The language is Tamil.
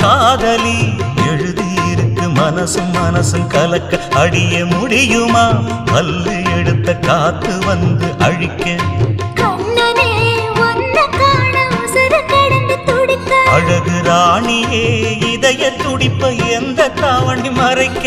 காதலி எழுதியிருக்கு மனசும் மனசும் கலக்க அடிய முடியுமா பல்லு எடுத்த காத்து வந்து அழிக்க அழகு ராணியே இதய துடிப்ப எந்த தாவணி மறைக்க